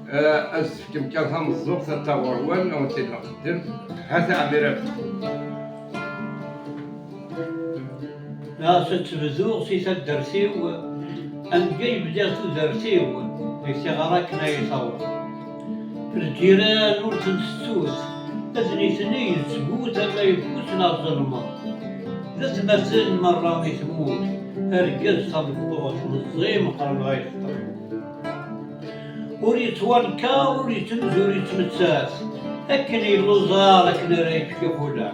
أسفكم كان مزوق تتاوروان أو تنقدم هذا عبيرات لا ستبزوغ سي تدرسيو أن جاي بداتو درسيو ليس غراكنا يصور في الجيران ورتنسوس أذني ثني يسبوت أما يفوسنا الظلمة إذا تمثل مرة يسموت هرقز صدقوش والصغيم قرن غيخطر وريت والكار وريت نزور يتمساس أكن يلوزار أكن رايك يقولا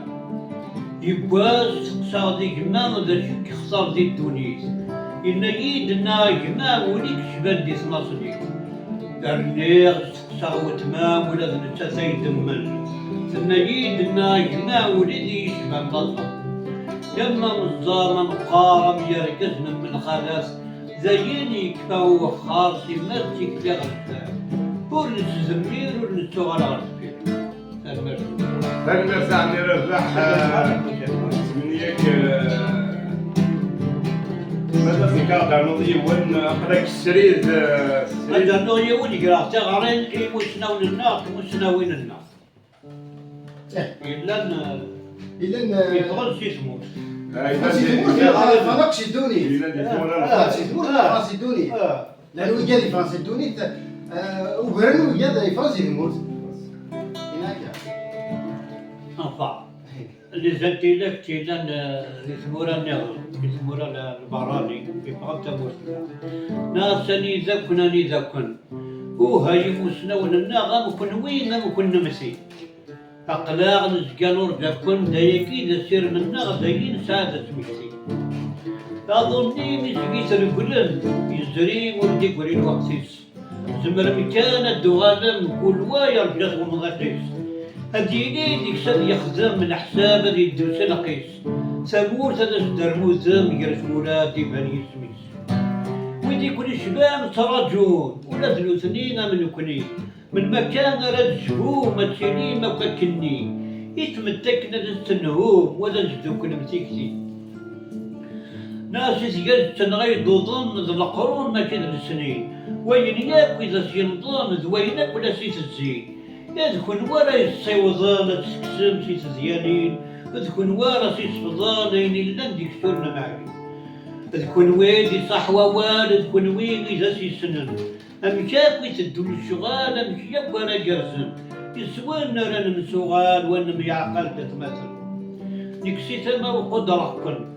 يباز تقصى ديك ما ذا شك خسر دي الدونيس إن يدنا جمام وليك شبان دي سناصليك درنيغ تقصى وتمام ولا ذا نتسايد من إن يدنا جمام وليدي شبان ضلق لما مزار مقارم يركزنا من خلاص زيني كفاو خارسي مسك في غرفة ورنس زمير ورنس على غرفة فالمرسى عم يربح سمنيك ماذا في كاغا نضي ون أقرأك السريد هذا نوية ولي قراء تغارين مشنا وللناس مشنا وين الناس إلا يبغل سيسموت فرنسي الدوني فرنسي الدوني لأنه يجري فرنسي الدوني وغيرنو يجري فرنسي الموت أنفع اللي زدتي لك تيلان يسمورا النغل يسمورا البراني يبغى تموسنا ناسني ذكنني ذكن وهاي موسنا ونناغا مكن وين مكن نمسي أقلاع نزقانور ذكن دايكي دسير منا دايين سادة مكسي أظني مسكيس الكلن يزري وردي قرين وقسيس زمر مكان الدغالم كل واير بلغ ومغاتيس أديني ديك سد يخزم من حساب ذي الدرسة نقيس سمور تدسدر موزم يرس مولادي بني سميس ويدي كل شباب تراجون ولا ذلو سنين من كني من مكان رد شهور ما تشيني ما بكني يتمتكنا للتنهوم ولا جدوك نمسيكسي ناس يسجل تنغيض ضم ذا القرون ما كان السنين وين ياكل إذا سينضام ذوينك ولا سيت الزين يذكن ورا يصيوضان تسكسم سيت زيانين يذكن ورا سيت فضانين إلا نديك شورنا معي يذكن ويدي صحوة والد كن وين إذا سي سنن أم شاكوي تدول الشغال أم شاك ورا جرسن يسوان رانا نسوغال وانا ميعقل تتمثل نكسيت ما وقدرة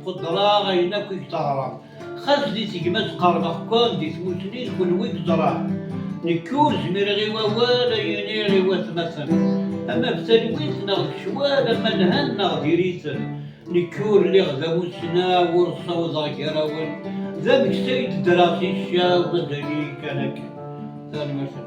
قدرة غينك يشتهرا خزدي تيماس قربخ كون دي ثموتني كن ويقدرة نكور زمير غيوا ولا ينير غيوا تمثل أما بتلويث نغد شوال أما نهان نغد يريثل نكور اللي غدا وسنا ورصا وظاهرة ذا مكسيد دراسي الشاو ضدني كانك ثاني مثل